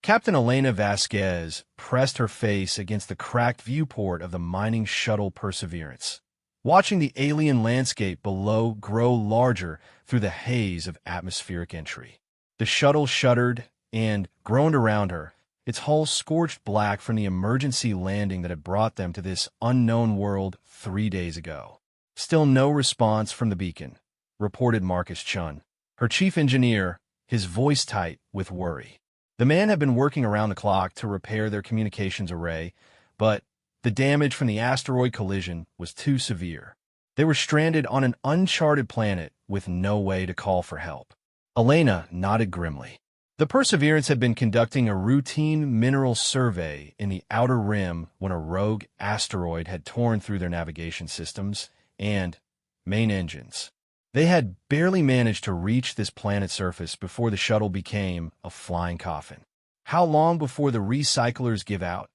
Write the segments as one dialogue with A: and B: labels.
A: Captain Elena Vasquez pressed her face against the cracked viewport of the mining shuttle Perseverance, watching the alien landscape below grow larger through the haze of atmospheric entry. The shuttle shuddered and groaned around her, its hull scorched black from the emergency landing that had brought them to this unknown world 3 days ago. Still no response from the beacon, reported Marcus Chun, her chief engineer, his voice tight with worry. The man had been working around the clock to repair their communications array, but the damage from the asteroid collision was too severe. They were stranded on an uncharted planet with no way to call for help. Elena nodded grimly. The Perseverance had been conducting a routine mineral survey in the outer rim when a rogue asteroid had torn through their navigation systems and main engines. They had barely managed to reach this planet's surface before the shuttle became a flying coffin. How long before the recyclers give out?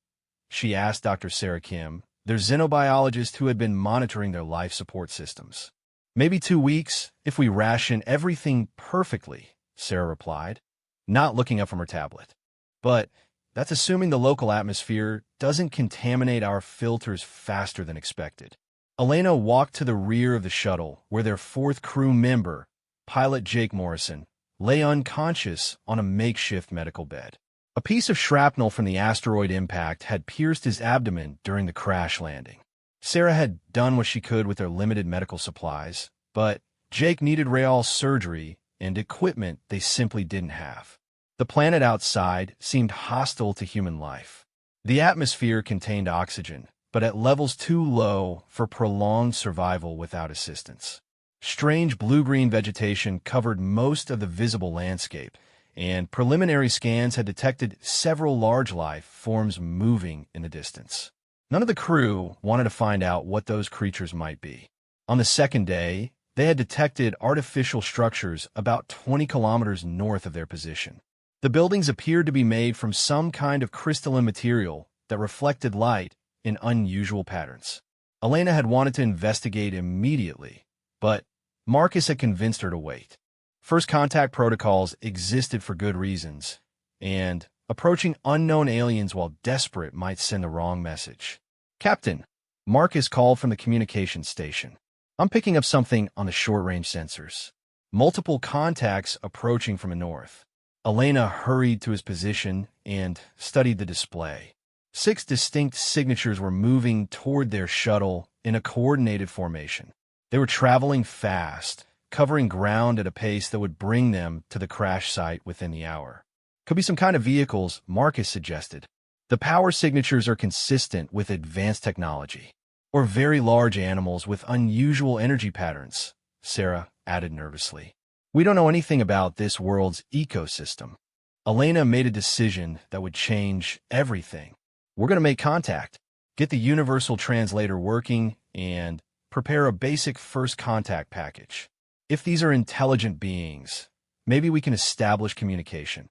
A: She asked Dr. Sarah Kim, their xenobiologist who had been monitoring their life support systems. Maybe 2 weeks, if we ration everything perfectly, Sarah replied, not looking up from her tablet. But that's assuming the local atmosphere doesn't contaminate our filters faster than expected. Elena walked to the rear of the shuttle, where their fourth crew member, pilot Jake Morrison, lay unconscious on a makeshift medical bed. A piece of shrapnel from the asteroid impact had pierced his abdomen during the crash landing. Sarah had done what she could with their limited medical supplies, but Jake needed real surgery and equipment they simply didn't have. The planet outside seemed hostile to human life. The atmosphere contained oxygen, but at levels too low for prolonged survival without assistance. Strange blue-green vegetation covered most of the visible landscape, and preliminary scans had detected several large life forms moving in the distance. None of the crew wanted to find out what those creatures might be. On the second day, they had detected artificial structures about 20 kilometers north of their position. The buildings appeared to be made from some kind of crystalline material that reflected light in unusual patterns. Elena had wanted to investigate immediately, but Marcus had convinced her to wait. First contact protocols existed for good reasons, and approaching unknown aliens while desperate might send the wrong message. Captain, Marcus called from the communications station. I'm picking up something on the short-range sensors. Multiple contacts approaching from the north. Elena hurried to his position and studied the display. 6 distinct signatures were moving toward their shuttle in a coordinated formation. They were traveling fast, covering ground at a pace that would bring them to the crash site within the hour. Could be some kind of vehicles, Marcus suggested. The power signatures are consistent with advanced technology. Or very large animals with unusual energy patterns, Sarah added nervously. We don't know anything about this world's ecosystem. Elena made a decision that would change everything. We're going to make contact, get the universal translator working, and prepare a basic first contact package. If these are intelligent beings, maybe we can establish communication.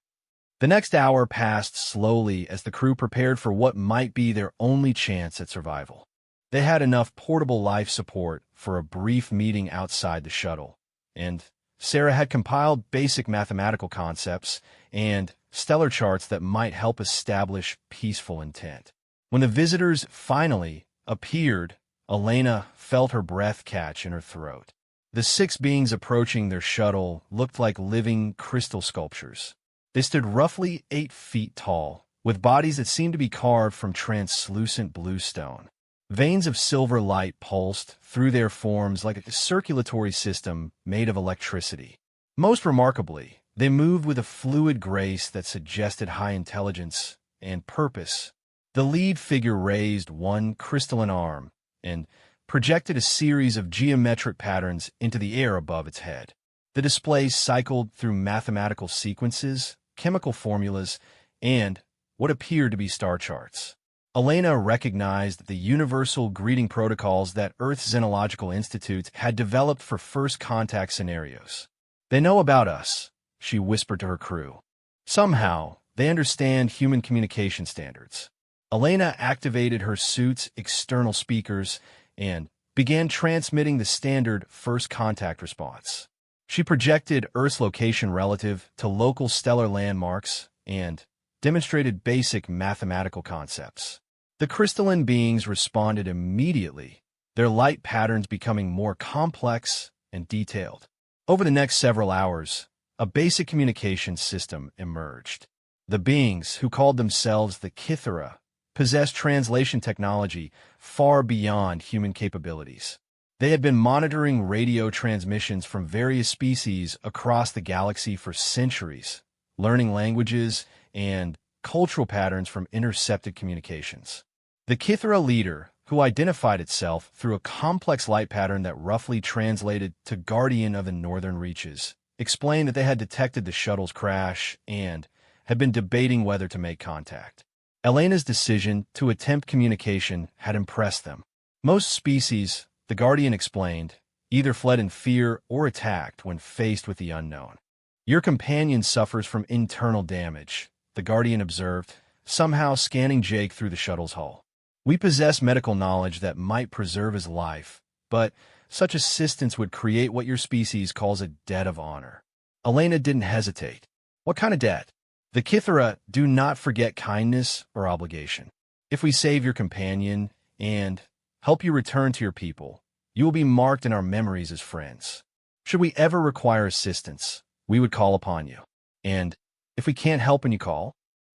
A: The next hour passed slowly as the crew prepared for what might be their only chance at survival. They had enough portable life support for a brief meeting outside the shuttle, and Sarah had compiled basic mathematical concepts and stellar charts that might help establish peaceful intent. When the visitors finally appeared, Elena felt her breath catch in her throat. The 6 beings approaching their shuttle looked like living crystal sculptures. They stood roughly 8 feet tall, with bodies that seemed to be carved from translucent blue stone. Veins of silver light pulsed through their forms like a circulatory system made of electricity. Most remarkably, they moved with a fluid grace that suggested high intelligence and purpose. The lead figure raised one crystalline arm and projected a series of geometric patterns into the air above its head. The display cycled through mathematical sequences, chemical formulas, and what appeared to be star charts. Elena recognized the universal greeting protocols that Earth's Xenological Institute had developed for first contact scenarios. They know about us, she whispered to her crew. Somehow, they understand human communication standards. Elena activated her suit's external speakers and began transmitting the standard first contact response. She projected Earth's location relative to local stellar landmarks and demonstrated basic mathematical concepts. The crystalline beings responded immediately, their light patterns becoming more complex and detailed. Over the next several hours, a basic communication system emerged. The beings, who called themselves the Kithara, possessed translation technology far beyond human capabilities. They had been monitoring radio transmissions from various species across the galaxy for centuries, learning languages and cultural patterns from intercepted communications. The Kithara leader, who identified itself through a complex light pattern that roughly translated to Guardian of the Northern Reaches, explained that they had detected the shuttle's crash and had been debating whether to make contact. Elena's decision to attempt communication had impressed them. Most species, the Guardian explained, either fled in fear or attacked when faced with the unknown. Your companion suffers from internal damage, the Guardian observed, somehow scanning Jake through the shuttle's hull. We possess medical knowledge that might preserve his life, but such assistance would create what your species calls a debt of honor. Elena didn't hesitate. What kind of debt? The Kithara do not forget kindness or obligation. If we save your companion and help you return to your people, you will be marked in our memories as friends. Should we ever require assistance, we would call upon you. And if we can't help when you call,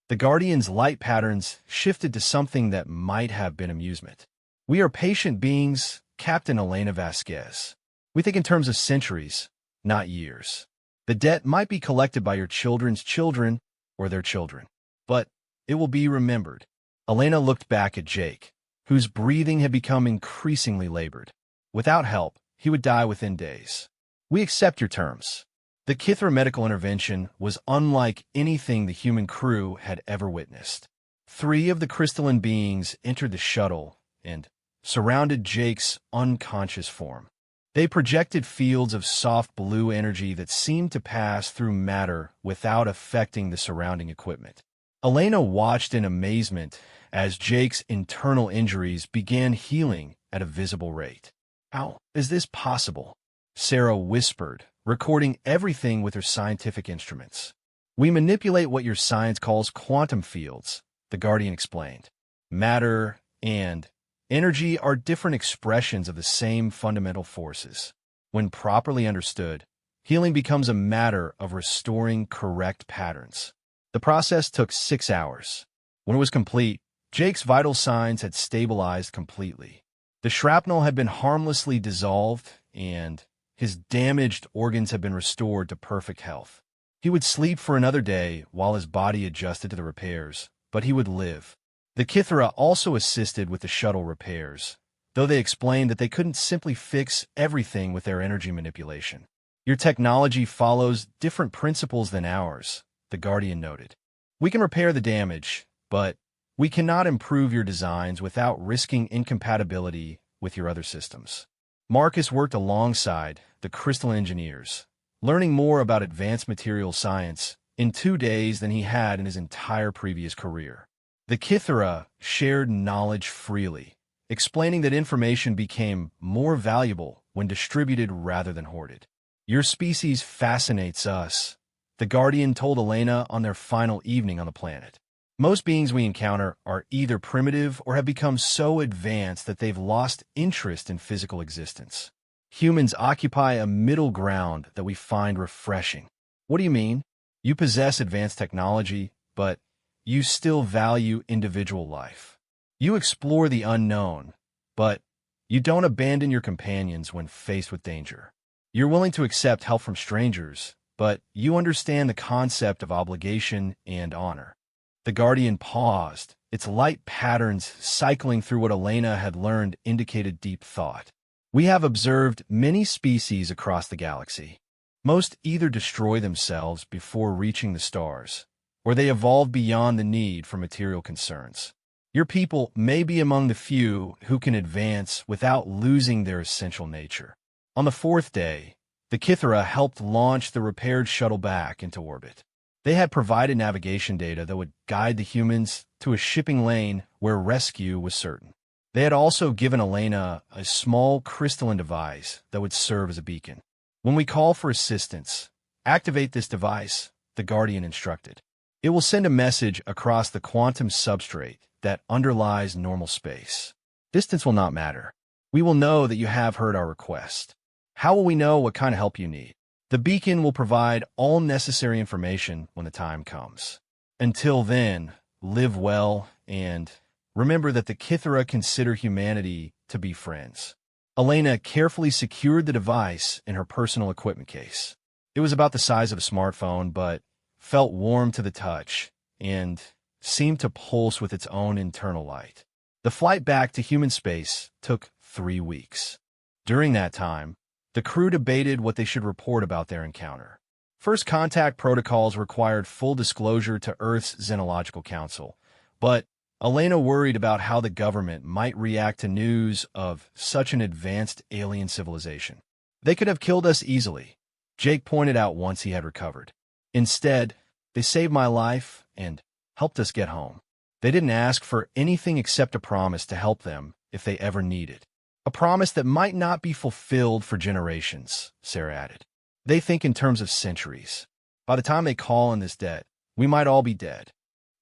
A: the Guardian's light patterns shifted to something that might have been amusement. We are patient beings, Captain Elena Vasquez. We think in terms of centuries, not years. The debt might be collected by your children's children or their children, but it will be remembered. Elena looked back at Jake, whose breathing had become increasingly labored. Without help, he would die within days. We accept your terms. The Kithara medical intervention was unlike anything the human crew had ever witnessed. 3 of the crystalline beings entered the shuttle and surrounded Jake's unconscious form. They projected fields of soft blue energy that seemed to pass through matter without affecting the surrounding equipment. Elena watched in amazement as Jake's internal injuries began healing at a visible rate. "How is this possible?" Sarah whispered, recording everything with her scientific instruments. "We manipulate what your science calls quantum fields," the Guardian explained. "Matter and energy are different expressions of the same fundamental forces. When properly understood, healing becomes a matter of restoring correct patterns." The process took 6 hours. When it was complete, Jake's vital signs had stabilized completely. The shrapnel had been harmlessly dissolved, and his damaged organs had been restored to perfect health. He would sleep for another day while his body adjusted to the repairs, but he would live. The Kithara also assisted with the shuttle repairs, though they explained that they couldn't simply fix everything with their energy manipulation. "Your technology follows different principles than ours," the Guardian noted. "We can repair the damage, but we cannot improve your designs without risking incompatibility with your other systems." Marcus worked alongside the crystal engineers, learning more about advanced material science in 2 days than he had in his entire previous career. The Kithara shared knowledge freely, explaining that information became more valuable when distributed rather than hoarded. "Your species fascinates us," the Guardian told Elena on their final evening on the planet. "Most beings we encounter are either primitive or have become so advanced that they've lost interest in physical existence. Humans occupy a middle ground that we find refreshing." "What do you mean?" "You possess advanced technology, but you still value individual life. You explore the unknown, but you don't abandon your companions when faced with danger. You're willing to accept help from strangers, but you understand the concept of obligation and honor." The Guardian paused, its light patterns cycling through what Elena had learned indicated deep thought. "We have observed many species across the galaxy. Most either destroy themselves before reaching the stars, or they evolve beyond the need for material concerns. Your people may be among the few who can advance without losing their essential nature." On the 4th day, the Kithara helped launch the repaired shuttle back into orbit. They had provided navigation data that would guide the humans to a shipping lane where rescue was certain. They had also given Elena a small crystalline device that would serve as a beacon. "When we call for assistance, activate this device," the Guardian instructed. It will send a message across the quantum substrate that underlies normal space. Distance will not matter. We will know that you have heard our request. How will we know what kind of help you need? The beacon will provide all necessary information when the time comes. Until then, live well and remember that the Kithara consider humanity to be friends. Elena carefully secured the device in her personal equipment case. It was about the size of a smartphone, but felt warm to the touch and seemed to pulse with its own internal light. The flight back to human space took 3 weeks. During that time, the crew debated what they should report about their encounter. First contact protocols required full disclosure to Earth's Xenological Council, but Elena worried about how the government might react to news of such an advanced alien civilization. They could have killed us easily, Jake pointed out once he had recovered. Instead, they saved my life and helped us get home. They didn't ask for anything except a promise to help them if they ever needed. A promise that might not be fulfilled for generations, Sarah added. They think in terms of centuries. By the time they call in this debt, we might all be dead.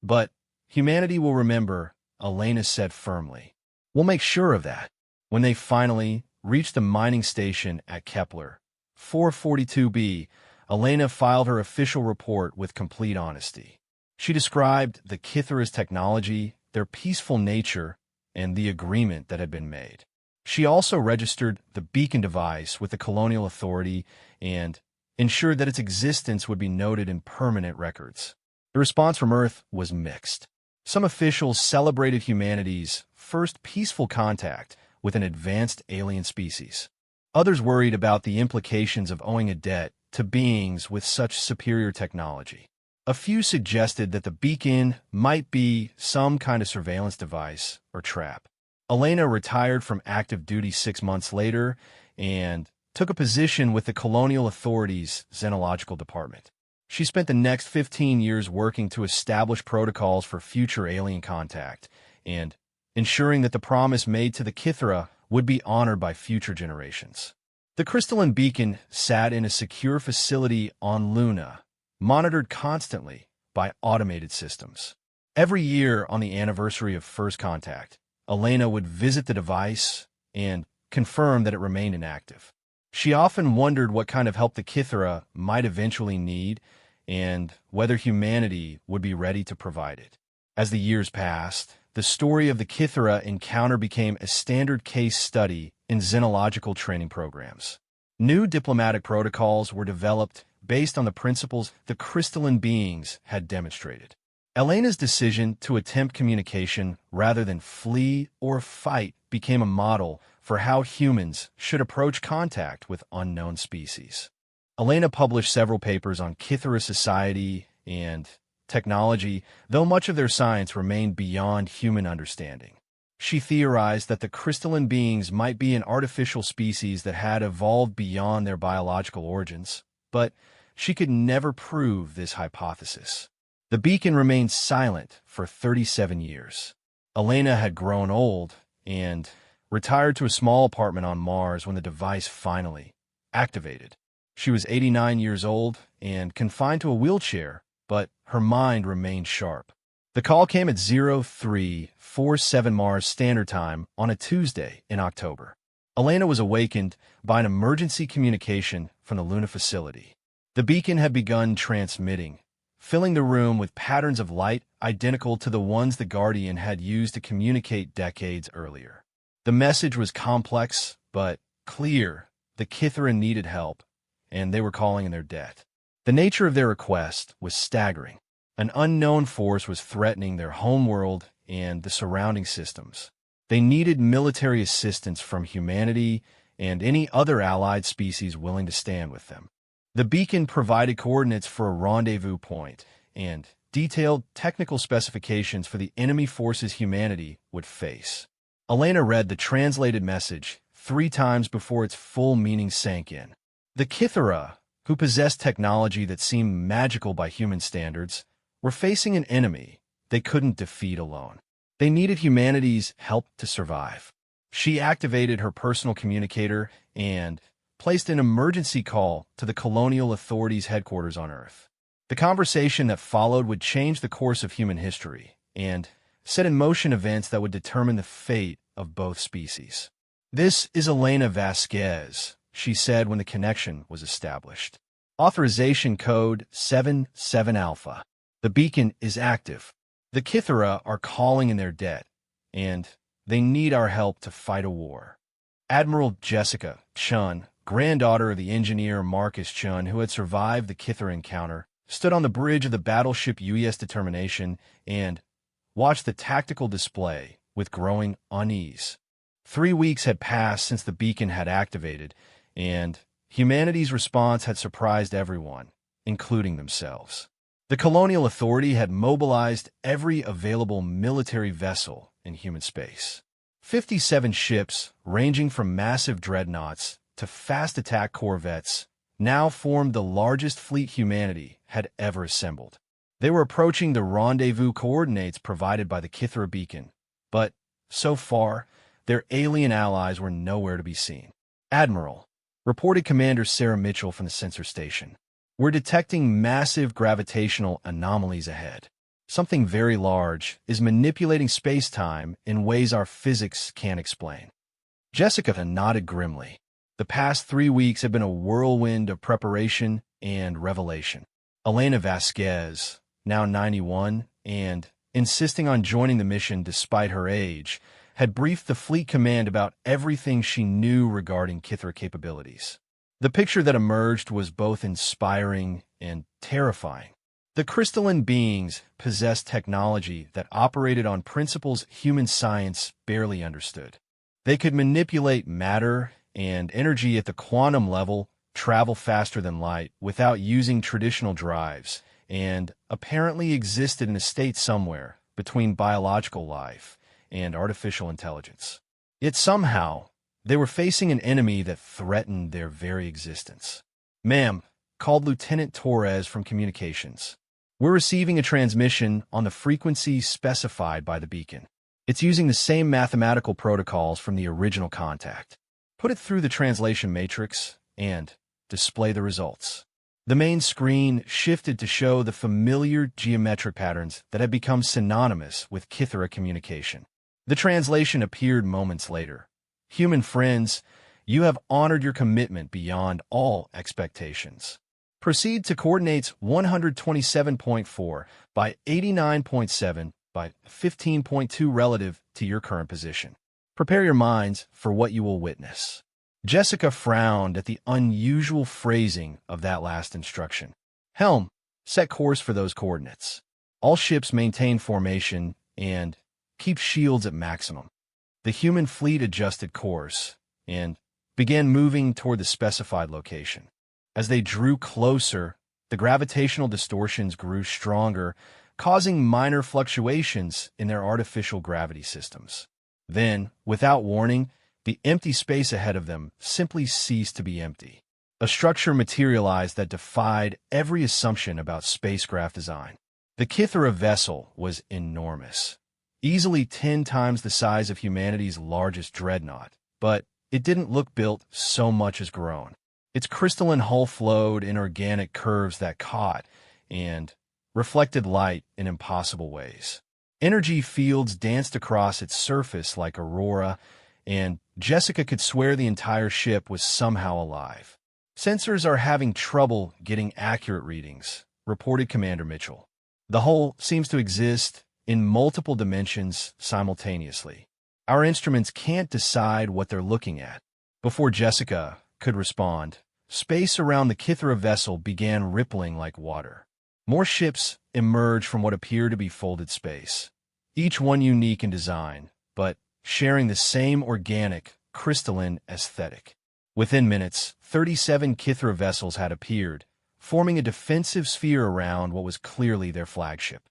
A: But humanity will remember, Elena said firmly. We'll make sure of that. When they finally reached the mining station at Kepler 442b, Elena filed her official report with complete honesty. She described the Kithara's technology, their peaceful nature, and the agreement that had been made. She also registered the beacon device with the Colonial Authority and ensured that its existence would be noted in permanent records. The response from Earth was mixed. Some officials celebrated humanity's first peaceful contact with an advanced alien species. Others worried about the implications of owing a debt to beings with such superior technology. A few suggested that the beacon might be some kind of surveillance device or trap. Elena retired from active duty 6 months later and took a position with the Colonial Authority's Xenological Department. She spent the next 15 years working to establish protocols for future alien contact and ensuring that the promise made to the Kithara would be honored by future generations. The crystalline beacon sat in a secure facility on Luna, monitored constantly by automated systems. Every year on the anniversary of first contact, Elena would visit the device and confirm that it remained inactive. She often wondered what kind of help the Kithara might eventually need and whether humanity would be ready to provide it. As the years passed, the story of the Kithara encounter became a standard case study in xenological training programs. New diplomatic protocols were developed based on the principles the crystalline beings had demonstrated. Elena's decision to attempt communication rather than flee or fight became a model for how humans should approach contact with unknown species. Elena published several papers on Kithara society and technology, though much of their science remained beyond human understanding. She theorized that the crystalline beings might be an artificial species that had evolved beyond their biological origins, but she could never prove this hypothesis. The beacon remained silent for 37 years. Elena had grown old and retired to a small apartment on Mars when the device finally activated. She was 89 years old and confined to a wheelchair, but her mind remained sharp. The call came at 0347 Mars Standard Time on a Tuesday in October. Elena was awakened by an emergency communication from the Luna facility. The beacon had begun transmitting, filling the room with patterns of light identical to the ones the Guardian had used to communicate decades earlier. The message was complex, but clear. The Kithara needed help, and they were calling in their debt. The nature of their request was staggering. An unknown force was threatening their homeworld and the surrounding systems. They needed military assistance from humanity and any other allied species willing to stand with them. The beacon provided coordinates for a rendezvous point and detailed technical specifications for the enemy forces humanity would face. Elena read the translated message 3 times before its full meaning sank in. The Kithara, who possessed technology that seemed magical by human standards, were facing an enemy they couldn't defeat alone. They needed humanity's help to survive. She activated her personal communicator and placed an emergency call to the Colonial Authority's headquarters on Earth. The conversation that followed would change the course of human history and set in motion events that would determine the fate of both species. "This is Elena Vasquez," she said when the connection was established. "Authorization code 77 Alpha. The beacon is active. The Kithara are calling in their debt, and they need our help to fight a war." Admiral Jessica Chun, granddaughter of the engineer Marcus Chun, who had survived the Kithara encounter, stood on the bridge of the battleship UES Determination and watched the tactical display with growing unease. 3 weeks had passed since the beacon had activated, and humanity's response had surprised everyone, including themselves. The Colonial Authority had mobilized every available military vessel in human space. 57 ships, ranging from massive dreadnoughts to fast-attack corvettes, now formed the largest fleet humanity had ever assembled. They were approaching the rendezvous coordinates provided by the Kithara beacon, but, so far, their alien allies were nowhere to be seen. "Admiral," reported Commander Sarah Mitchell from the sensor station, "we're detecting massive gravitational anomalies ahead. Something very large is manipulating space-time in ways our physics can't explain." Jessica nodded grimly. The past 3 weeks had been a whirlwind of preparation and revelation. Elena Vasquez, now 91, and insisting on joining the mission despite her age, had briefed the fleet command about everything she knew regarding Kithara capabilities. The picture that emerged was both inspiring and terrifying. The crystalline beings possessed technology that operated on principles human science barely understood. They could manipulate matter and energy at the quantum level, travel faster than light without using traditional drives, and apparently existed in a state somewhere between biological life and artificial intelligence. Yet somehow, they were facing an enemy that threatened their very existence. "Ma'am," called Lieutenant Torres from communications, "we're receiving a transmission on the frequency specified by the beacon. It's using the same mathematical protocols from the original contact. Put it through the translation matrix and display the results." The main screen shifted to show the familiar geometric patterns that had become synonymous with Kithara communication. The translation appeared moments later. "Human friends, you have honored your commitment beyond all expectations. Proceed to coordinates 127.4 by 89.7 by 15.2 relative to your current position. Prepare your minds for what you will witness." Jessica frowned at the unusual phrasing of that last instruction. "Helm, set course for those coordinates. All ships maintain formation and keep shields at maximum." The human fleet adjusted course and began moving toward the specified location. As they drew closer, the gravitational distortions grew stronger, causing minor fluctuations in their artificial gravity systems. Then, without warning, the empty space ahead of them simply ceased to be empty. A structure materialized that defied every assumption about spacecraft design. The Kithara vessel was enormous, easily 10 times the size of humanity's largest dreadnought, but it didn't look built so much as grown. Its crystalline hull flowed in organic curves that caught and reflected light in impossible ways. Energy fields danced across its surface like aurora, and Jessica could swear the entire ship was somehow alive. "Sensors are having trouble getting accurate readings," reported Commander Mitchell. "The hull seems to exist in multiple dimensions simultaneously. Our instruments can't decide what they're looking at." Before Jessica could respond, space around the Kithara vessel began rippling like water. More ships emerged from what appeared to be folded space, each one unique in design, but sharing the same organic, crystalline aesthetic. Within minutes, 37 Kithara vessels had appeared, forming a defensive sphere around what was clearly their flagship.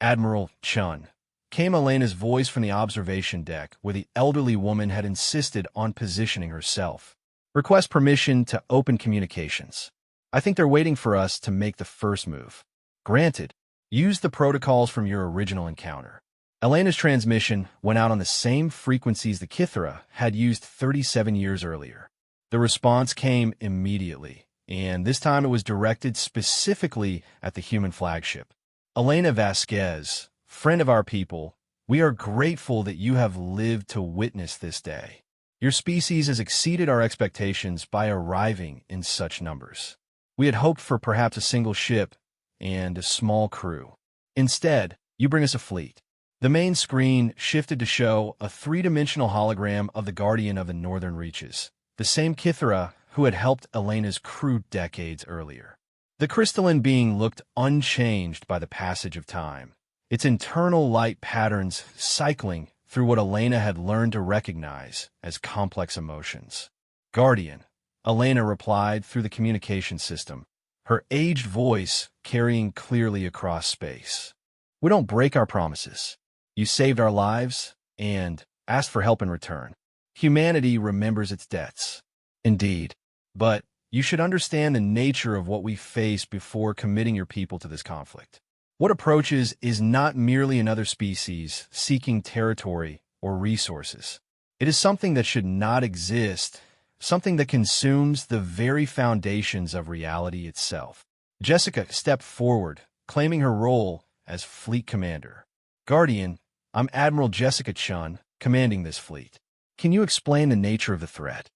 A: "Admiral Chun," came Elena's voice from the observation deck, where the elderly woman had insisted on positioning herself. "Request permission to open communications. I think they're waiting for us to make the first move." "Granted. Use the protocols from your original encounter." Elena's transmission went out on the same frequencies the Kithara had used 37 years earlier. The response came immediately, and this time it was directed specifically at the human flagship. Elena Vasquez, friend of our people, we are grateful that you have lived to witness this day. Your species has exceeded our expectations by arriving in such numbers. We had hoped for perhaps a single ship and a small crew. Instead, you bring us a fleet. The main screen shifted to show a three-dimensional hologram of the Guardian of the Northern Reaches, the same Kythera who had helped Elena's crew decades earlier. The crystalline being looked unchanged by the passage of time, its internal light patterns cycling through what Elena had learned to recognize as complex emotions. "Guardian," Elena replied through the communication system, her aged voice carrying clearly across space. "We don't break our promises. You saved our lives and asked for help in return. Humanity remembers its debts." "Indeed. But you should understand the nature of what we face before committing your people to this conflict. What approaches is not merely another species seeking territory or resources. It is something that should not exist, something that consumes the very foundations of reality itself." Jessica stepped forward, claiming her role as fleet commander. "Guardian, I'm Admiral Jessica Chun, commanding this fleet. Can you explain the nature of the threat?"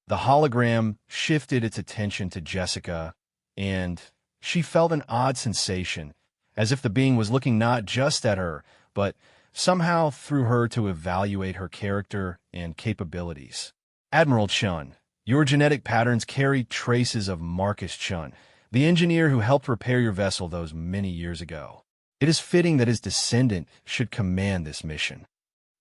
A: The hologram shifted its attention to Jessica, and she felt an odd sensation, as if the being was looking not just at her, but somehow through her to evaluate her character and capabilities. "Admiral Chun, your genetic patterns carry traces of Marcus Chun, the engineer who helped repair your vessel those many years ago. It is fitting that his descendant should command this mission."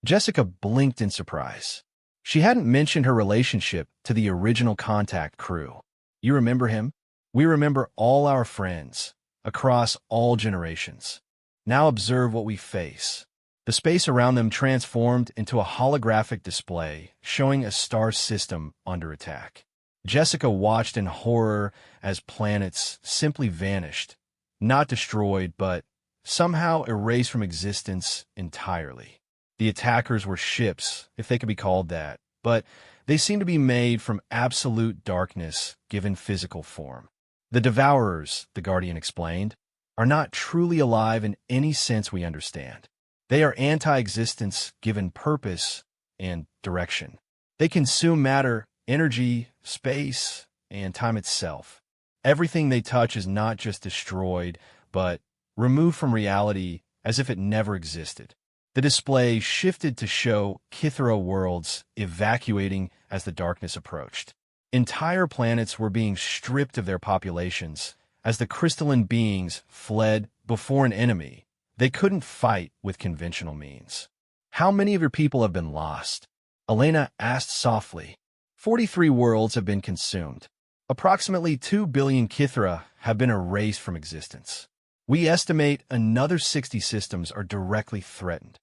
A: Jessica blinked in surprise. She hadn't mentioned her relationship to the original contact crew. "You remember him? We remember all our friends, across all generations. Now observe what we face." The space around them transformed into a holographic display showing a star system under attack. Jessica watched in horror as planets simply vanished, not destroyed, but somehow erased from existence entirely. The attackers were ships, if they could be called that, but they seemed to be made from absolute darkness given physical form. "The Devourers," the Guardian explained, "are not truly alive in any sense we understand. They are anti-existence given purpose and direction. They consume matter, energy, space, and time itself. Everything they touch is not just destroyed, but removed from reality as if it never existed." The display shifted to show Kythera worlds evacuating as the darkness approached. Entire planets were being stripped of their populations as the crystalline beings fled before an enemy they couldn't fight with conventional means. "How many of your people have been lost?" Elena asked softly. 43 worlds have been consumed. Approximately 2 billion Kythera have been erased from existence. We estimate another 60 systems are directly threatened.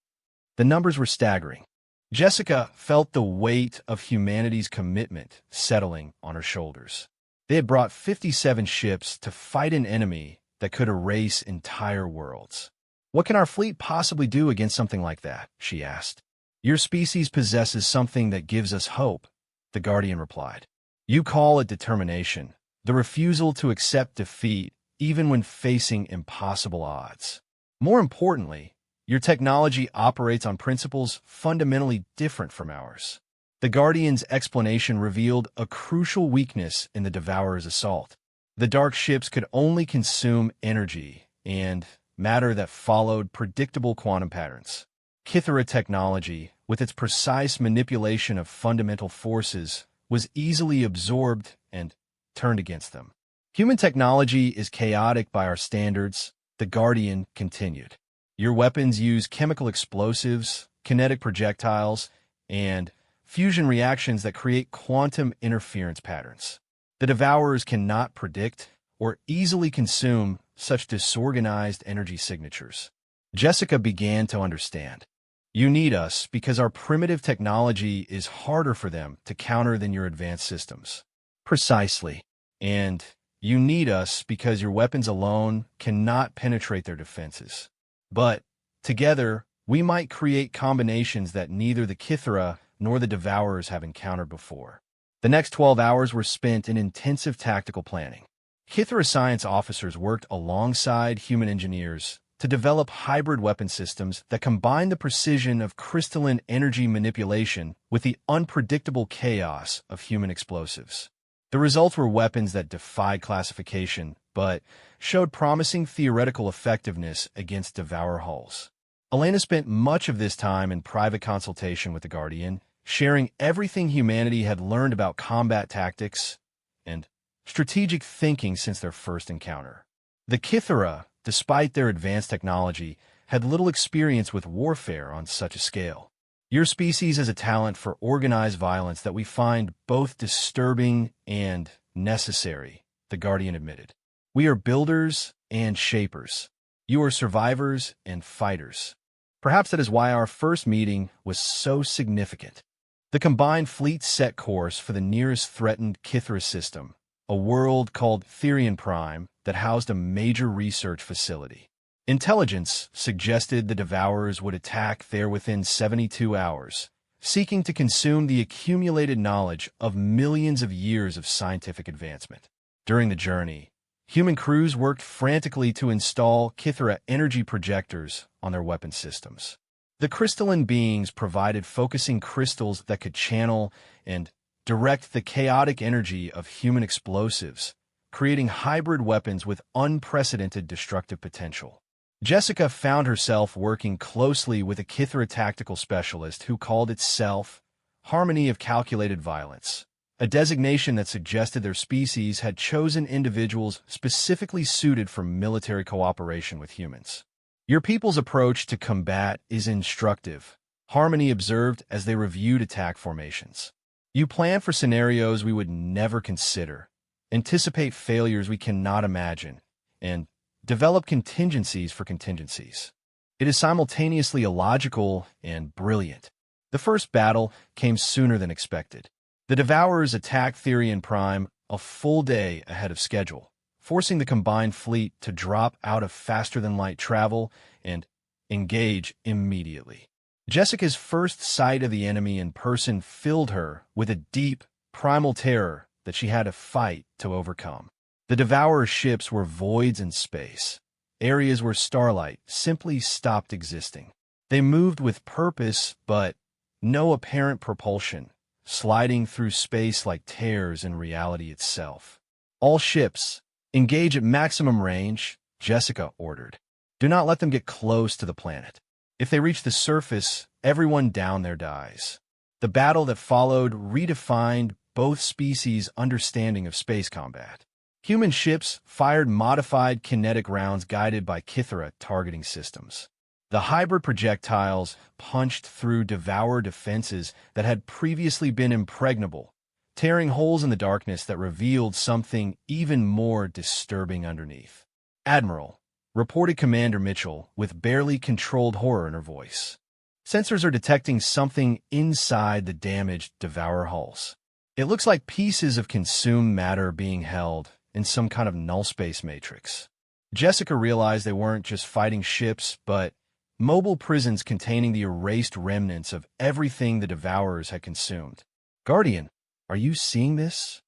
A: The numbers were staggering. Jessica felt the weight of humanity's commitment settling on her shoulders. They had brought 57 ships to fight an enemy that could erase entire worlds. "What can our fleet possibly do against something like that?" she asked. "Your species possesses something that gives us hope," the Guardian replied. "You call it determination, the refusal to accept defeat even when facing impossible odds. More importantly, your technology operates on principles fundamentally different from ours." The Guardian's explanation revealed a crucial weakness in the Devourer's assault. The dark ships could only consume energy and matter that followed predictable quantum patterns. Kythera technology, with its precise manipulation of fundamental forces, was easily absorbed and turned against them. "Human technology is chaotic by our standards," the Guardian continued. "Your weapons use chemical explosives, kinetic projectiles, and fusion reactions that create quantum interference patterns. The Devourers cannot predict or easily consume such disorganized energy signatures." Jessica began to understand. "You need us because our primitive technology is harder for them to counter than your advanced systems." "Precisely. And you need us because your weapons alone cannot penetrate their defenses. But together, we might create combinations that neither the Kythera nor the Devourers have encountered before." The next 12 hours were spent in intensive tactical planning. Kithra science officers worked alongside human engineers to develop hybrid weapon systems that combine the precision of crystalline energy manipulation with the unpredictable chaos of human explosives. The results were weapons that defied classification, but showed promising theoretical effectiveness against Devourer hulls. Elena spent much of this time in private consultation with the Guardian, sharing everything humanity had learned about combat tactics and strategic thinking since their first encounter. The Kithara, despite their advanced technology, had little experience with warfare on such a scale. Your species has a talent for organized violence that we find both disturbing and necessary, the Guardian admitted. We are builders and shapers. You are survivors and fighters. Perhaps that is why our first meeting was so significant. The combined fleet set course for the nearest threatened Kithra system, a world called Therian Prime that housed a major research facility. Intelligence suggested the Devourers would attack there within 72 hours, seeking to consume the accumulated knowledge of millions of years of scientific advancement. During the journey, human crews worked frantically to install Kithra energy projectors on their weapon systems. The crystalline beings provided focusing crystals that could channel and direct the chaotic energy of human explosives, creating hybrid weapons with unprecedented destructive potential. Jessica found herself working closely with a Kithra tactical specialist who called itself Harmony of Calculated Violence, a designation that suggested their species had chosen individuals specifically suited for military cooperation with humans. Your people's approach to combat is instructive, Harmony observed as they reviewed attack formations. You plan for scenarios we would never consider, anticipate failures we cannot imagine, and develop contingencies for contingencies. It is simultaneously illogical and brilliant. The first battle came sooner than expected. The Devourers attacked Therian Prime a full day ahead of schedule, forcing the combined fleet to drop out of faster-than-light travel and engage immediately. Jessica's first sight of the enemy in person filled her with a deep, primal terror that she had to fight to overcome. The Devourer ships were voids in space, areas where starlight simply stopped existing. They moved with purpose, but no apparent propulsion, sliding through space like tears in reality itself. All ships, engage at maximum range, Jessica ordered. Do not let them get close to the planet. If they reach the surface, everyone down there dies. The battle that followed redefined both species' understanding of space combat. Human ships fired modified kinetic rounds guided by Kithara targeting systems. The hybrid projectiles punched through Devourer defenses that had previously been impregnable, tearing holes in the darkness that revealed something even more disturbing underneath. Admiral, reported Commander Mitchell with barely controlled horror in her voice. Sensors are detecting something inside the damaged Devourer hulls. It looks like pieces of consumed matter being held in some kind of null space matrix. Jessica realized they weren't just fighting ships, but mobile prisons containing the erased remnants of everything the Devourers had consumed. Guardian, are you seeing this?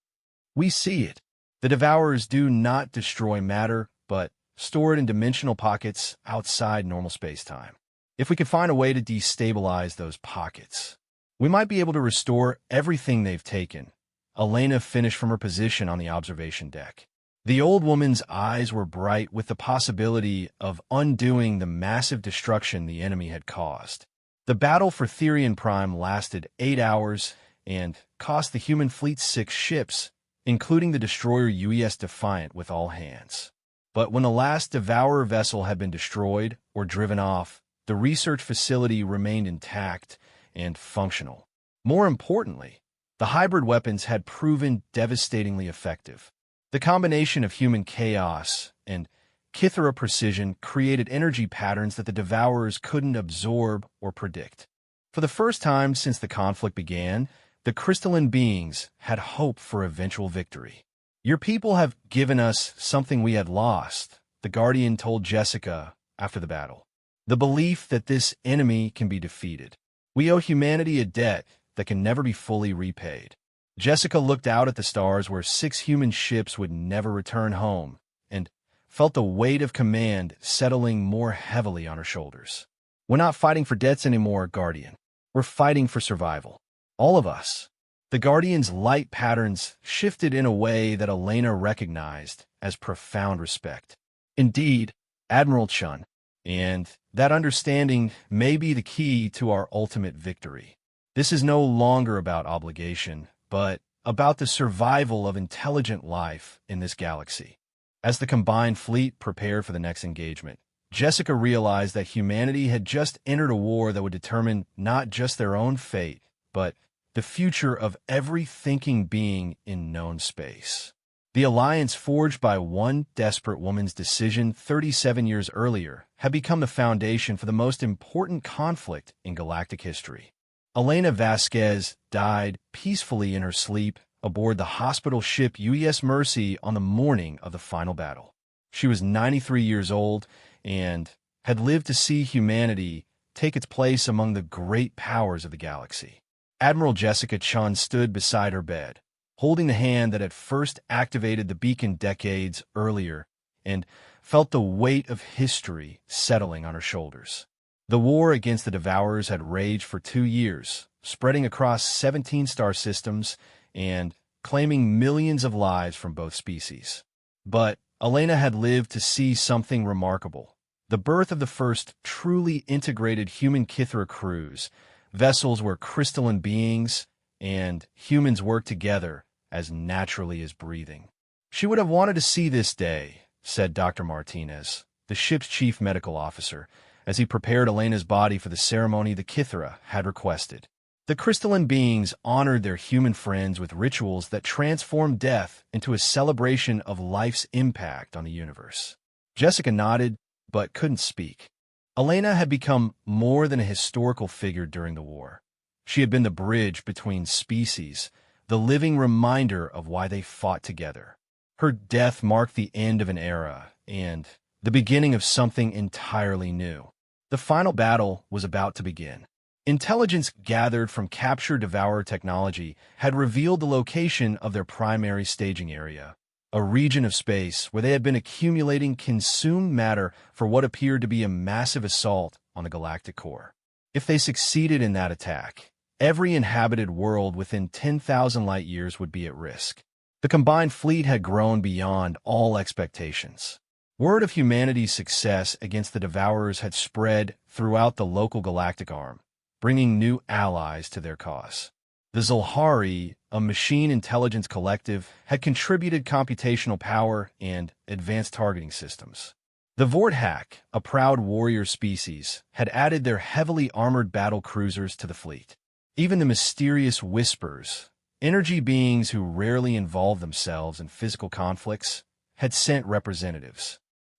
A: We see it. The Devourers do not destroy matter, but store it in dimensional pockets outside normal space-time. If we could find a way to destabilize those pockets, we might be able to restore everything they've taken. Elena finished from her position on the observation deck. The old woman's eyes were bright with the possibility of undoing the massive destruction the enemy had caused. The battle for Therian Prime lasted 8 hours and cost the human fleet 6 ships, including the destroyer UES Defiant with all hands. But when the last Devourer vessel had been destroyed or driven off, the research facility remained intact and functional. More importantly, the hybrid weapons had proven devastatingly effective. The combination of human chaos and Kithara precision created energy patterns that the Devourers couldn't absorb or predict. For the first time since the conflict began, the crystalline beings had hope for eventual victory. Your people have given us something we had lost, the Guardian told Jessica after the battle. The belief that this enemy can be defeated. We owe humanity a debt that can never be fully repaid. Jessica looked out at the stars where 6 human ships would never return home and felt the weight of command settling more heavily on her shoulders. We're not fighting for debts anymore, Guardian. We're fighting for survival. All of us. The Guardian's light patterns shifted in a way that Elena recognized as profound respect. Indeed, Admiral Chun, and that understanding may be the key to our ultimate victory. This is no longer about obligation, but about the survival of intelligent life in this galaxy. As the combined fleet prepared for the next engagement, Jessica realized that humanity had just entered a war that would determine not just their own fate, but the future of every thinking being in known space. The alliance forged by one desperate woman's decision 37 years earlier had become the foundation for the most important conflict in galactic history. Elena Vasquez died peacefully in her sleep aboard the hospital ship UES Mercy on the morning of the final battle. She was 93 years old and had lived to see humanity take its place among the great powers of the galaxy. Admiral Jessica Chun stood beside her bed, holding the hand that had first activated the beacon decades earlier, and felt the weight of history settling on her shoulders. The war against the Devourers had raged for 2 years, spreading across 17 star systems and claiming millions of lives from both species. But Elena had lived to see something remarkable: the birth of the first truly integrated human Kithra crews, vessels where crystalline beings and humans work together as naturally as breathing. She would have wanted to see this day, said Dr. Martinez, the ship's chief medical officer, as he prepared Elena's body for the ceremony the Kithra had requested. The crystalline beings honored their human friends with rituals that transformed death into a celebration of life's impact on the universe. Jessica nodded, but couldn't speak. Elena had become more than a historical figure during the war. She had been the bridge between species, the living reminder of why they fought together. Her death marked the end of an era and the beginning of something entirely new. The final battle was about to begin. Intelligence gathered from captured Devourer technology had revealed the location of their primary staging area, a region of space where they had been accumulating consumed matter for what appeared to be a massive assault on the galactic core. If they succeeded in that attack, every inhabited world within 10,000 light-years would be at risk. The combined fleet had grown beyond all expectations. Word of humanity's success against the Devourers had spread throughout the local galactic arm, bringing new allies to their cause. The Zulhari, a machine intelligence collective, had contributed computational power and advanced targeting systems. The Vorthak, a proud warrior species, had added their heavily armored battle cruisers to the fleet. Even the mysterious Whispers, energy beings who rarely involve themselves in physical conflicts, had sent representatives.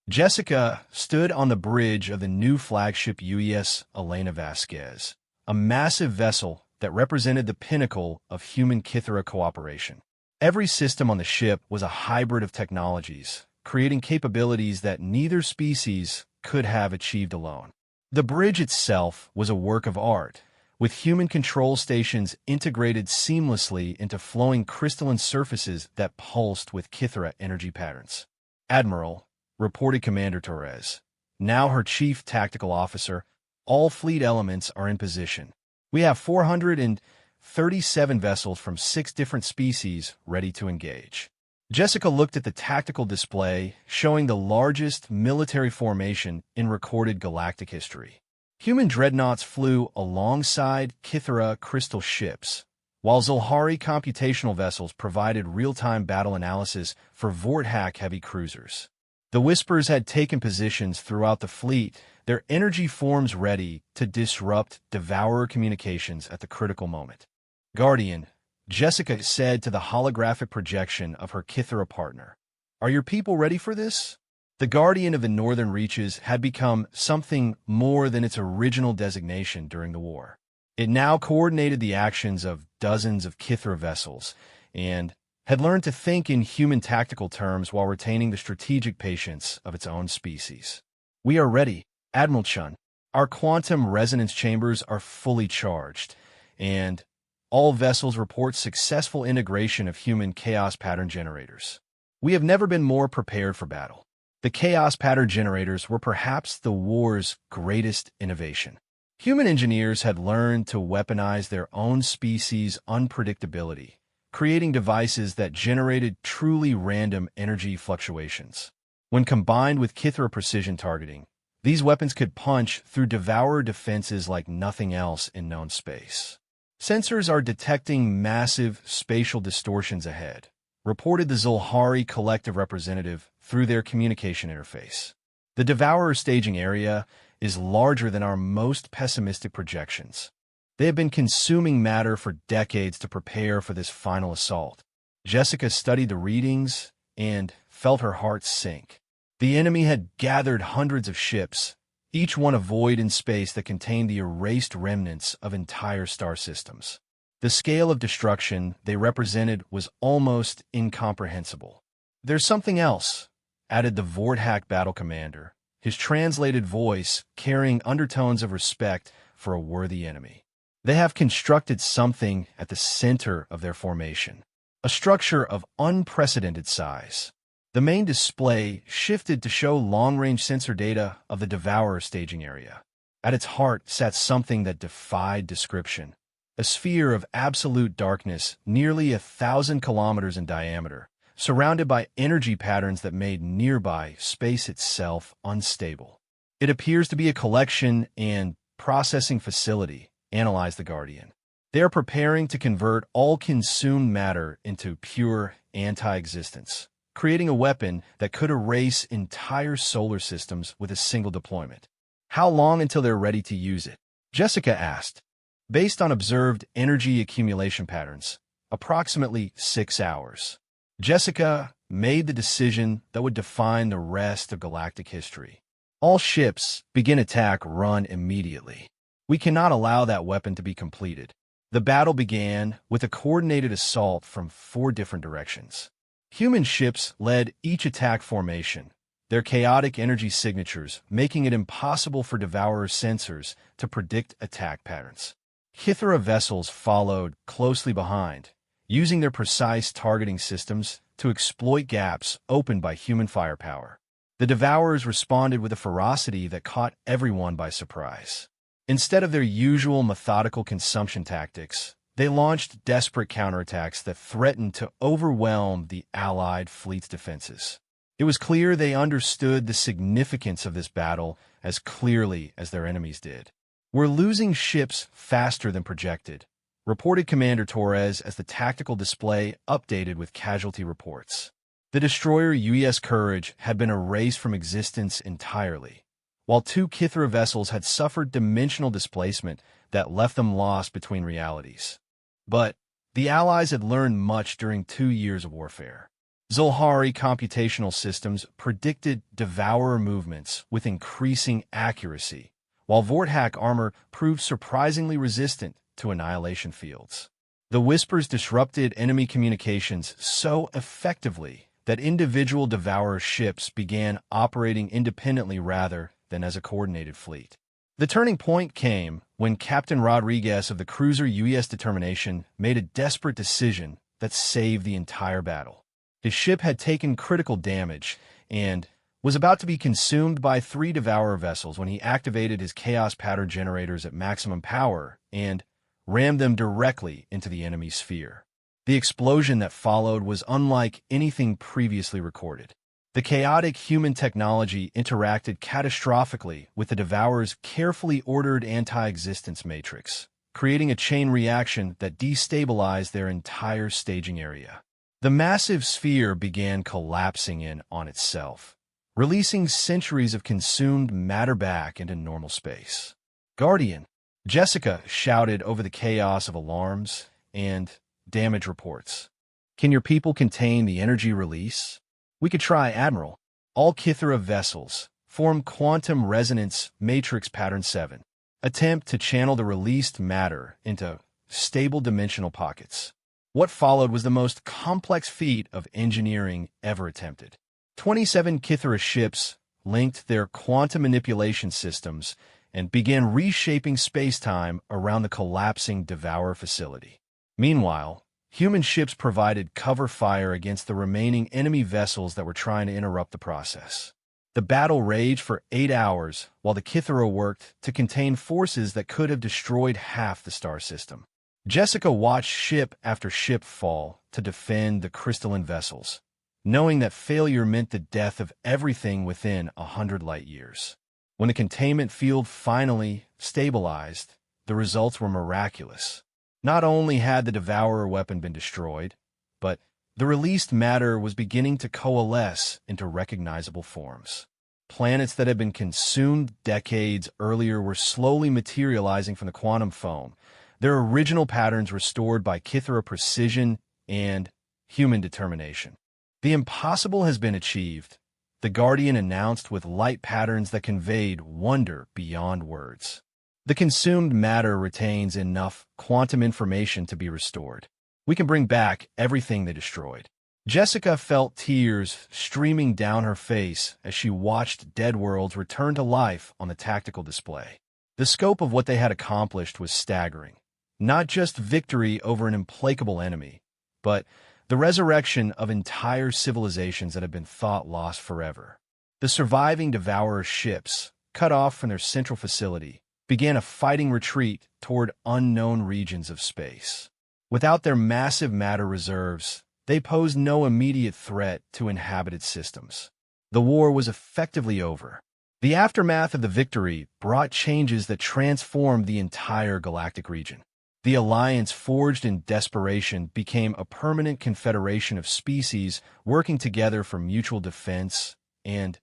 A: Jessica stood on the bridge of the new flagship UES Elena Vasquez, a massive vessel that represented the pinnacle of human Kithra cooperation. Every system on the ship was a hybrid of technologies, creating capabilities that neither species could have achieved alone. The bridge itself was a work of art, with human control stations integrated seamlessly into flowing crystalline surfaces that pulsed with Kithra energy patterns. Admiral, reported Commander Torres, now her chief tactical officer, all fleet elements are in position. We have 437 vessels from 6 different species ready to engage. Jessica looked at the tactical display, showing the largest military formation in recorded galactic history. Human dreadnoughts flew alongside Kithra crystal ships, while Zulhari computational vessels provided real-time battle analysis for Vorthak heavy cruisers. The Whispers had taken positions throughout the fleet, their energy forms ready to disrupt Devourer communications at the critical moment. Guardian, Jessica said to the holographic projection of her Kithra partner, "Are your people ready for this?" The Guardian of the Northern Reaches had become something more than its original designation during the war. It now coordinated the actions of dozens of Kithra vessels and had learned to think in human tactical terms while retaining the strategic patience of its own species. "We are ready, Admiral Chun. Our quantum resonance chambers are fully charged, and all vessels report successful integration of human chaos pattern generators. We have never been more prepared for battle. The chaos pattern generators were perhaps the war's greatest innovation. Human engineers had learned to weaponize their own species' unpredictability, creating devices that generated truly random energy fluctuations. When combined with Kithra precision targeting, these weapons could punch through Devourer defenses like nothing else in known space. Sensors are detecting massive spatial distortions ahead, reported the Zulhari collective representative through their communication interface. The Devourer staging area is larger than our most pessimistic projections. They have been consuming matter for decades to prepare for this final assault. Jessica studied the readings and felt her heart sink. The enemy had gathered hundreds of ships, each one a void in space that contained the erased remnants of entire star systems. The scale of destruction they represented was almost incomprehensible. "There's something else," added the Vorthak battle commander, his translated voice carrying undertones of respect for a worthy enemy. "They have constructed something at the center of their formation, a structure of unprecedented size." The main display shifted to show long-range sensor data of the Devourer staging area. At its heart sat something that defied description, a sphere of absolute darkness nearly 1,000 kilometers in diameter, surrounded by energy patterns that made nearby space itself unstable. "It appears to be a collection and processing facility," analyzed the Guardian. "They are preparing to convert all consumed matter into pure anti-existence, creating a weapon that could erase entire solar systems with a single deployment." "How long until they're ready to use it?" Jessica asked. "Based on observed energy accumulation patterns, approximately 6 hours." Jessica made the decision that would define the rest of galactic history. "All ships begin attack run immediately. We cannot allow that weapon to be completed." The battle began with a coordinated assault from 4 different directions. Human ships led each attack formation, their chaotic energy signatures making it impossible for Devourer sensors to predict attack patterns. Kithra vessels followed closely behind, using their precise targeting systems to exploit gaps opened by human firepower. The Devourers responded with a ferocity that caught everyone by surprise. Instead of their usual methodical consumption tactics, they launched desperate counterattacks that threatened to overwhelm the Allied fleet's defenses. It was clear they understood the significance of this battle as clearly as their enemies did. "We're losing ships faster than projected," reported Commander Torres as the tactical display updated with casualty reports. The destroyer UES Courage had been erased from existence entirely, while 2 Kithra vessels had suffered dimensional displacement that left them lost between realities. But the Allies had learned much during 2 years of warfare. Zulhari computational systems predicted Devourer movements with increasing accuracy, while Vorthak armor proved surprisingly resistant to annihilation fields. The Whispers disrupted enemy communications so effectively that individual Devourer ships began operating independently rather than as a coordinated fleet. The turning point came when Captain Rodriguez of the cruiser UES Determination made a desperate decision that saved the entire battle. His ship had taken critical damage and was about to be consumed by 3 Devourer vessels when he activated his chaos pattern generators at maximum power and rammed them directly into the enemy sphere. The explosion that followed was unlike anything previously recorded. The chaotic human technology interacted catastrophically with the Devourer's carefully ordered anti-existence matrix, creating a chain reaction that destabilized their entire staging area. The massive sphere began collapsing in on itself, releasing centuries of consumed matter back into normal space. "Guardian!" Jessica shouted over the chaos of alarms and damage reports. "Can your people contain the energy release?" "We could try, Admiral." All Kithra vessels form quantum resonance matrix pattern 7. Attempt to channel the released matter into stable dimensional pockets. What followed was the most complex feat of engineering ever attempted. 27 Kithra ships linked their quantum manipulation systems and began reshaping space-time around the collapsing Devourer facility. Meanwhile, human ships provided cover fire against the remaining enemy vessels that were trying to interrupt the process. The battle raged for 8 hours while the Kithara worked to contain forces that could have destroyed half the star system. Jessica watched ship after ship fall to defend the crystalline vessels, knowing that failure meant the death of everything within 100 light-years. When the containment field finally stabilized, the results were miraculous. Not only had the Devourer weapon been destroyed, but the released matter was beginning to coalesce into recognizable forms. Planets that had been consumed decades earlier were slowly materializing from the quantum foam, their original patterns restored by Kithara precision and human determination. The impossible has been achieved, the Guardian announced with light patterns that conveyed wonder beyond words. The consumed matter retains enough quantum information to be restored. We can bring back everything they destroyed. Jessica felt tears streaming down her face as she watched dead worlds return to life on the tactical display. The scope of what they had accomplished was staggering. Not just victory over an implacable enemy, but the resurrection of entire civilizations that had been thought lost forever. The surviving Devourer ships, cut off from their central facility, began a fighting retreat toward unknown regions of space. Without their massive matter reserves, they posed no immediate threat to inhabited systems. The war was effectively over. The aftermath of the victory brought changes that transformed the entire galactic region. The alliance forged in desperation became a permanent confederation of species working together for mutual defense and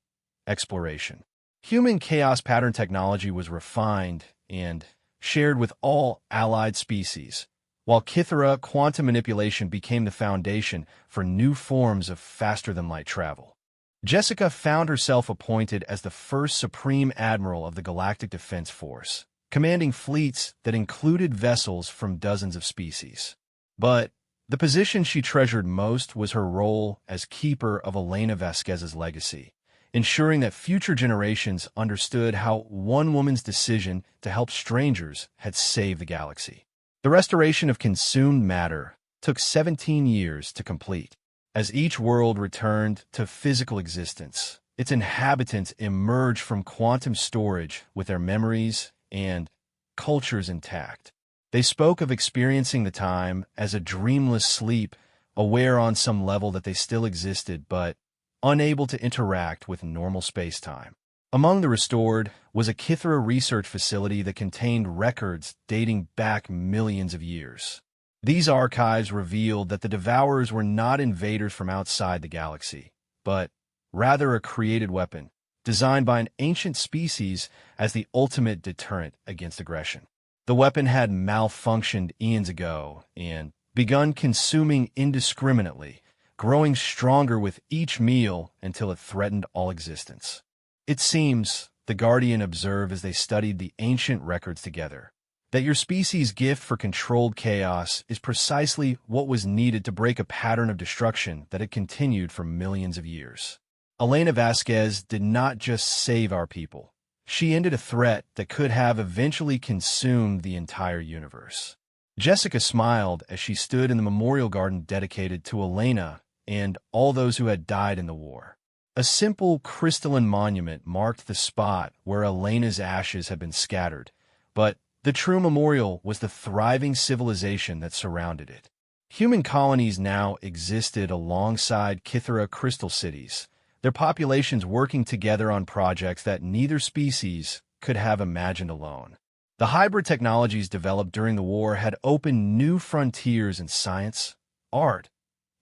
A: exploration. Human chaos pattern technology was refined and shared with all allied species, while Kithara quantum manipulation became the foundation for new forms of faster-than-light travel. Jessica found herself appointed as the first Supreme Admiral of the Galactic Defense Force, commanding fleets that included vessels from dozens of species. But the position she treasured most was her role as keeper of Elena Vasquez's legacy, ensuring that future generations understood how one woman's decision to help strangers had saved the galaxy. The restoration of consumed matter took 17 years to complete. As each world returned to physical existence, its inhabitants emerged from quantum storage with their memories and cultures intact. They spoke of experiencing the time as a dreamless sleep, aware on some level that they still existed, but unable to interact with normal space-time. Among the restored was a Kithara research facility that contained records dating back millions of years. These archives revealed that the Devourers were not invaders from outside the galaxy, but rather a created weapon, designed by an ancient species as the ultimate deterrent against aggression. The weapon had malfunctioned eons ago and begun consuming indiscriminately, growing stronger with each meal until it threatened all existence. It seems, the Guardian observed as they studied the ancient records together, that your species' gift for controlled chaos is precisely what was needed to break a pattern of destruction that had continued for millions of years. Elena Vasquez did not just save our people. She ended a threat that could have eventually consumed the entire universe. Jessica smiled as she stood in the memorial garden dedicated to Elena and all those who had died in the war. A simple crystalline monument marked the spot where Elena's ashes had been scattered, but the true memorial was the thriving civilization that surrounded it. Human colonies now existed alongside Kithara crystal cities, their populations working together on projects that neither species could have imagined alone. The hybrid technologies developed during the war had opened new frontiers in science, art,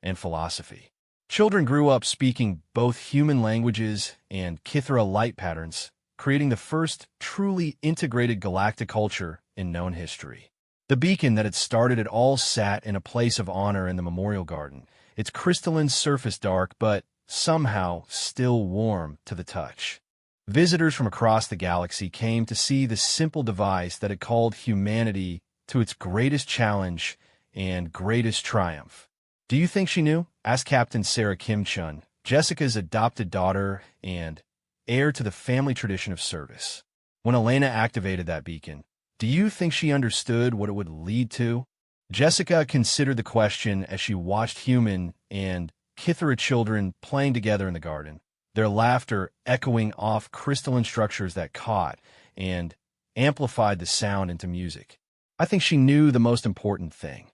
A: and philosophy. Children grew up speaking both human languages and Kithara light patterns, creating the first truly integrated galactic culture in known history. The beacon that had started it all sat in a place of honor in the memorial garden, its crystalline surface dark but somehow still warm to the touch. Visitors from across the galaxy came to see the simple device that had called humanity to its greatest challenge and greatest triumph. "Do you think she knew?" asked Captain Sarah Kim Chun, Jessica's adopted daughter and heir to the family tradition of service. When Elena activated that beacon, do you think she understood what it would lead to? Jessica considered the question as she watched Human and Kithara children playing together in the garden, their laughter echoing off crystalline structures that caught and amplified the sound into music. I think she knew the most important thing,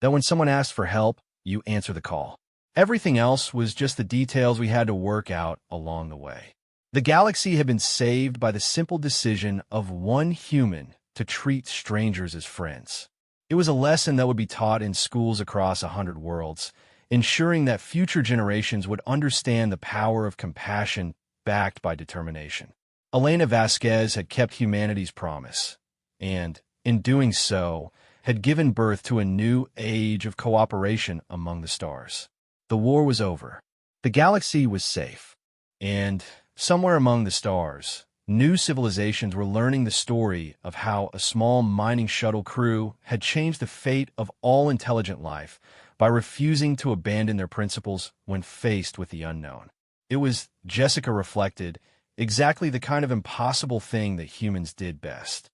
A: that when someone asked for help, you answer the call. Everything else was just the details we had to work out along the way. The galaxy had been saved by the simple decision of one human to treat strangers as friends. It was a lesson that would be taught in schools across 100 worlds, ensuring that future generations would understand the power of compassion backed by determination. Elena Vasquez had kept humanity's promise, and, in doing so, had given birth to a new age of cooperation among the stars. The war was over. The galaxy was safe. And, somewhere among the stars, new civilizations were learning the story of how a small mining shuttle crew had changed the fate of all intelligent life by refusing to abandon their principles when faced with the unknown. It was, Jessica reflected, exactly the kind of impossible thing that humans did best.